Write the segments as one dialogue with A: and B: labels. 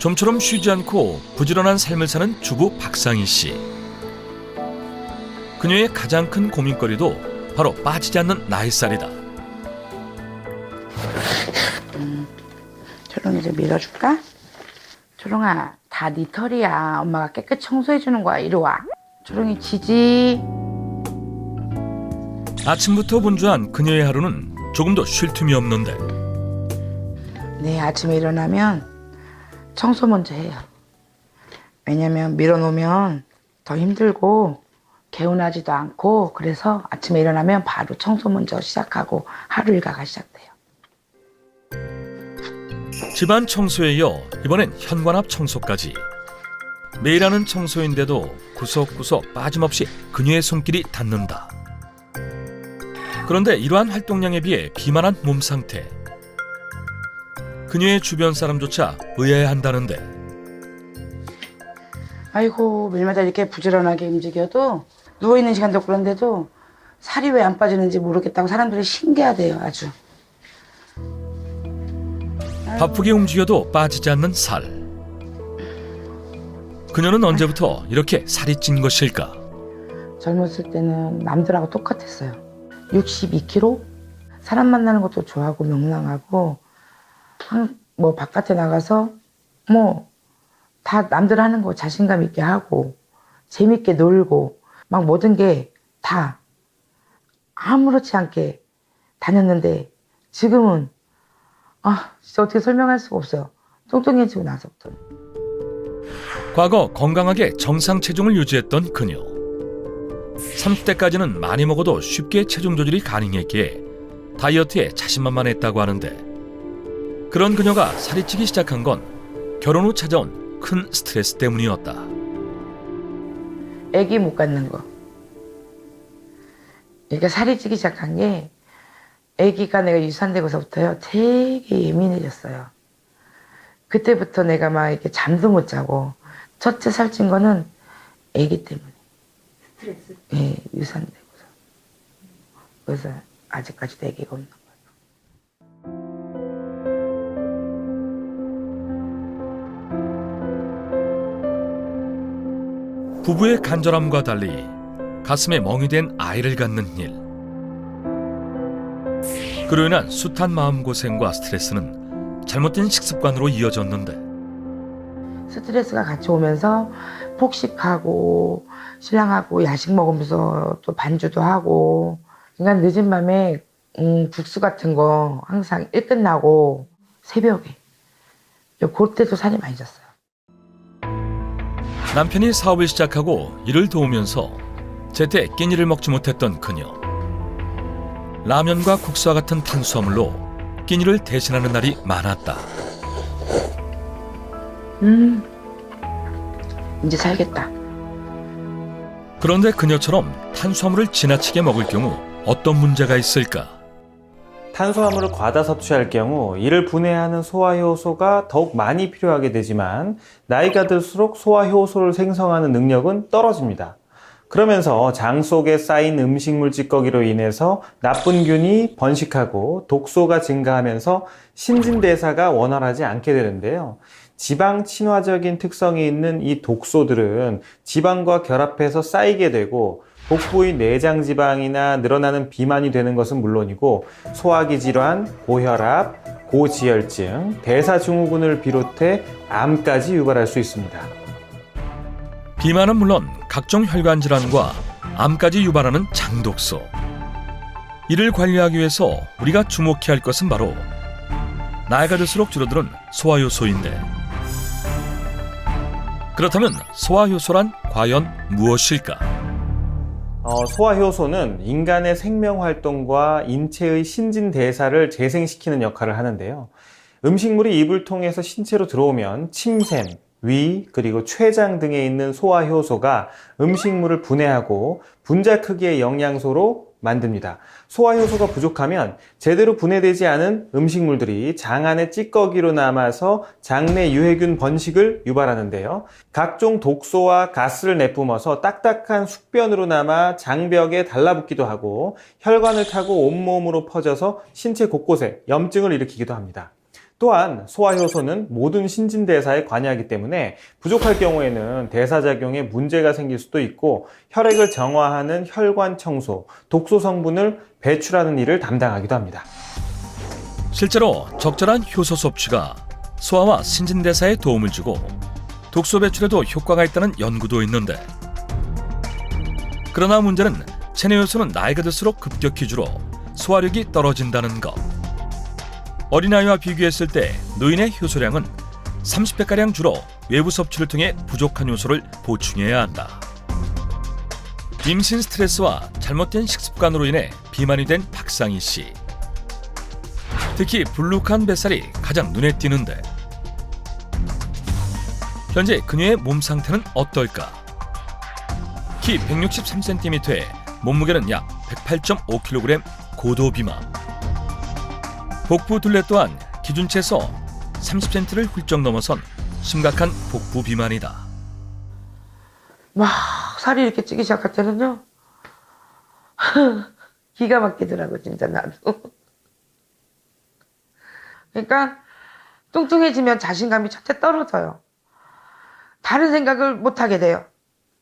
A: 좀처럼 쉬지 않고 부지런한 삶을 사는 주부 박상희 씨. 그녀의 가장 큰 고민거리도 바로 빠지지 않는 나잇살이다.
B: 초롱이 좀 밀어줄까? 초롱아, 다 네 털이야. 엄마가 깨끗이 청소해주는 거야. 이리 와. 초롱이 지지.
A: 아침부터 분주한 그녀의 하루는 조금도 쉴 틈이 없는데
B: 네, 아침에 일어나면 청소 먼저 해요. 왜냐면 밀어놓으면 더 힘들고 개운하지도 않고, 그래서 아침에 일어나면 바로 청소 먼저 시작하고 하루 일과가 시작돼요.
A: 집안 청소에 이어 이번엔 현관 앞 청소까지. 매일 하는 청소인데도 구석구석 빠짐없이 그녀의 손길이 닿는다. 그런데 이러한 활동량에 비해 비만한 몸 상태. 그녀의 주변 사람조차 의아해한다는데
B: 아이고, 매일마다 이렇게 부지런하게 움직여도 누워있는 시간도 그런데도 살이 왜 안 빠지는지 모르겠다고 사람들이 신기하대요. 아주.
A: 바쁘게 움직여도 빠지지 않는 살. 그녀는 언제부터 이렇게 살이 찐 것일까?
B: 젊었을 때는 남들하고 똑같았어요. 62kg? 사람 만나는 것도 좋아하고 명랑하고, 뭐 바깥에 나가서 뭐 다 남들 하는 거 자신감 있게 하고 재밌게 놀고 막 모든 게 다 아무렇지 않게 다녔는데, 지금은 진짜 어떻게 설명할 수가 없어요. 뚱뚱해지고 나서부터.
A: 과거 건강하게 정상 체중을 유지했던 그녀. 30대까지는 많이 먹어도 쉽게 체중 조절이 가능했기에 다이어트에 자신만만했다고 하는데, 그런 그녀가 살이 찌기 시작한 건 결혼 후 찾아온 큰 스트레스 때문이었다.
B: 아기 못 갖는 거. 그러니까 살이 찌기 시작한 게, 아기가 내가 유산되고서부터요 되게 예민해졌어요. 그때부터 내가 막 이렇게 잠도 못 자고. 첫째 살찐 거는 아기 때문에. 스트레스? 예, 유산되고서. 그래서 아직까지도 아기가 없는 거예요.
A: 부부의 간절함과 달리 가슴에 멍이 된 아이를 갖는 일. 그로 인한 숱한 마음고생과 스트레스는 잘못된 식습관으로 이어졌는데,
B: 스트레스가 같이 오면서 폭식하고 신랑하고 야식 먹으면서 또 반주도 하고, 그러니까 늦은 밤에 국수 같은 거 항상 일 끝나고 새벽에, 그때도 살이 많이 쪘어요.
A: 남편이 사업을 시작하고 이를 도우면서 제때 끼니를 먹지 못했던 그녀. 라면과 국수와 같은 탄수화물로 끼니를 대신하는 날이 많았다.
B: 이제 살겠다.
A: 그런데 그녀처럼 탄수화물을 지나치게 먹을 경우 어떤 문제가 있을까?
C: 탄수화물을 과다 섭취할 경우 이를 분해하는 소화효소가 더욱 많이 필요하게 되지만, 나이가 들수록 소화효소를 생성하는 능력은 떨어집니다. 그러면서 장 속에 쌓인 음식물 찌꺼기로 인해서 나쁜 균이 번식하고 독소가 증가하면서 신진대사가 원활하지 않게 되는데요. 지방 친화적인 특성이 있는 이 독소들은 지방과 결합해서 쌓이게 되고, 복부의 내장 지방이나 늘어나는 비만이 되는 것은 물론이고, 소화기 질환, 고혈압, 고지혈증, 대사증후군을 비롯해 암까지 유발할 수 있습니다.
A: 비만은 물론 각종 혈관 질환과 암까지 유발하는 장독소. 이를 관리하기 위해서 우리가 주목해야 할 것은 바로 나이가 들수록 줄어드는 소화효소인데, 그렇다면 소화효소란 과연 무엇일까?
C: 소화효소는 인간의 생명활동과 인체의 신진대사를 재생시키는 역할을 하는데요. 음식물이 입을 통해서 신체로 들어오면 침샘, 위, 그리고 췌장 등에 있는 소화효소가 음식물을 분해하고 분자 크기의 영양소로 만듭니다. 소화효소가 부족하면 제대로 분해되지 않은 음식물들이 장 안에 찌꺼기로 남아서 장내 유해균 번식을 유발하는데요. 각종 독소와 가스를 내뿜어서 딱딱한 숙변으로 남아 장벽에 달라붙기도 하고, 혈관을 타고 온몸으로 퍼져서 신체 곳곳에 염증을 일으키기도 합니다. 또한 소화효소는 모든 신진대사에 관여하기 때문에 부족할 경우에는 대사작용에 문제가 생길 수도 있고 혈액을 정화하는 혈관 청소, 독소 성분을 배출하는 일을 담당하기도 합니다.
A: 실제로 적절한 효소 섭취가 소화와 신진대사에 도움을 주고 독소 배출에도 효과가 있다는 연구도 있는데, 그러나 문제는 체내 효소는 나이가 들수록 급격히 줄어 소화력이 떨어진다는 것. 어린아이와 비교했을 때 노인의 효소량은 30배가량 줄어 외부 섭취를 통해 부족한 효소를 보충해야 한다. 임신 스트레스와 잘못된 식습관으로 인해 비만이 된 박상희 씨. 특히 불룩한 뱃살이 가장 눈에 띄는데, 현재 그녀의 몸 상태는 어떨까? 키 163cm에 몸무게는 약 108.5kg 고도 비만. 복부 둘레 또한 기준치에서 30cm를 훌쩍 넘어선 심각한 복부 비만이다.
B: 막 살이 이렇게 찌기 시작할 때는요. 기가 막히더라고 진짜 나도. 그러니까 뚱뚱해지면 자신감이 첫째 떨어져요. 다른 생각을 못하게 돼요.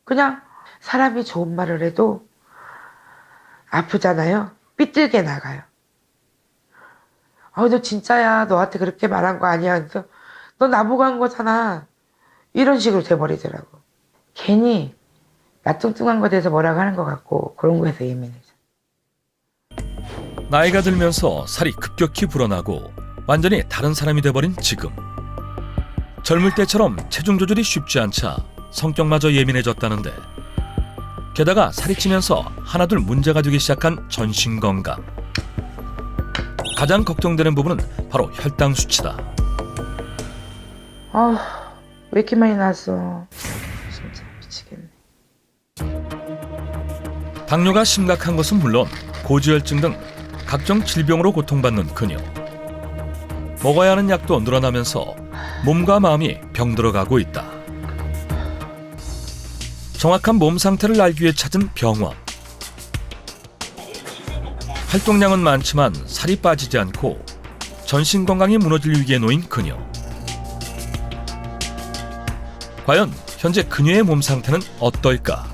B: 그냥 사람이 좋은 말을 해도 아프잖아요. 삐뚤게 나가요. 너 진짜야. 너한테 그렇게 말한 거 아니야. 그래서 너 나보고 한 거잖아. 이런 식으로 돼버리더라고. 괜히 나 뚱뚱한 거에 대해서 뭐라고 하는 것 같고 그런 거에서 예민해져.
A: 나이가 들면서 살이 급격히 불어나고 완전히 다른 사람이 돼버린 지금. 젊을 때처럼 체중 조절이 쉽지 않자 성격마저 예민해졌다는데, 게다가 살이 찌면서 하나둘 문제가 되기 시작한 전신 건강. 가장 걱정되는 부분은 바로 혈당 수치다.
B: 왜 이렇게 많이 나왔어. 진짜 미치겠네.
A: 당뇨가 심각한 것은 물론 고지혈증 등 각종 질병으로 고통받는 그녀. 먹어야 하는 약도 늘어나면서 몸과 마음이 병들어가고 있다. 정확한 몸 상태를 알기 위해 찾은 병원. 활동량은 많지만 살이 빠지지 않고 전신 건강이 무너질 위기에 놓인 그녀. 과연 현재 그녀의 몸 상태는 어떨까?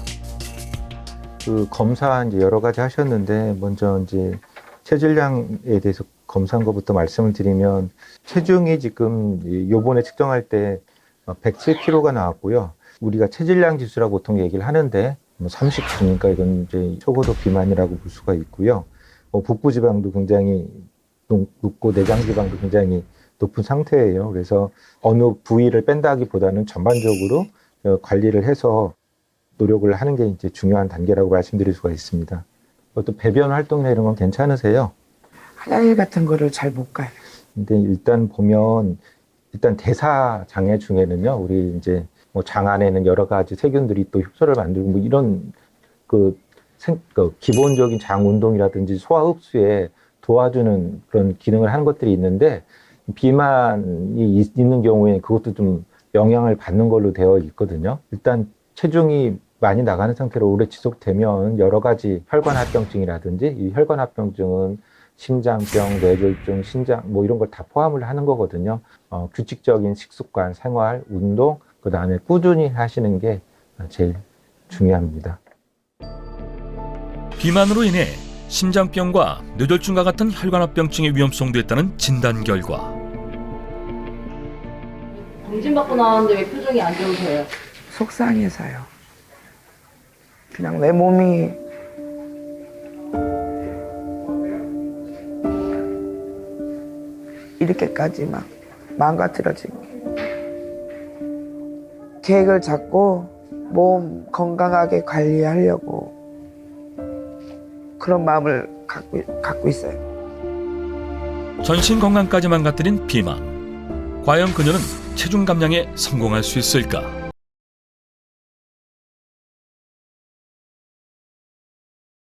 D: 검사 이제 여러 가지 하셨는데, 먼저 이제 체질량에 대해서 검사한 것부터 말씀을 드리면, 체중이 지금 요번에 측정할 때 107kg가 나왔고요. 우리가 체질량 지수라고 보통 얘기를 하는데 39니까 이건 이제 초고도 비만이라고 볼 수가 있고요. 복부 지방도 굉장히 높고 내장 지방도 굉장히 높은 상태예요. 그래서 어느 부위를 뺀다기보다는 전반적으로 관리를 해서 노력을 하는 게 이제 중요한 단계라고 말씀드릴 수가 있습니다. 또 배변 활동이나 이런 건 괜찮으세요?
B: 화장실 같은 거를 잘 못 가요.
D: 근데 일단 보면 대사 장애 중에는요, 우리 이제 뭐 장 안에는 여러 가지 세균들이 또 효소를 만들고 뭐 이런 기본적인 장 운동이라든지 소화 흡수에 도와주는 그런 기능을 하는 것들이 있는데, 비만이 있는 경우에 그것도 좀 영향을 받는 걸로 되어 있거든요. 일단 체중이 많이 나가는 상태로 오래 지속되면 여러 가지 혈관합병증이라든지, 이 혈관합병증은 심장병, 뇌졸중, 신장 뭐 이런 걸 다 포함을 하는 거거든요. 규칙적인 식습관, 생활, 운동, 그 다음에 꾸준히 하시는 게 제일 중요합니다.
A: 비만으로 인해 심장병과 뇌졸중과 같은 혈관합병증의 위험성도 있다는 진단 결과.
E: 검진받고 나왔는데 왜 표정이 안 좋으세요?
B: 속상해서요. 그냥 내 몸이 이렇게까지 막 망가뜨려진 게. 계획을 잡고 몸 건강하게 관리하려고 그런 마음을 갖고 있어요.
A: 전신 건강까지 망가뜨린 비만. 과연 그녀는 체중 감량에 성공할 수 있을까?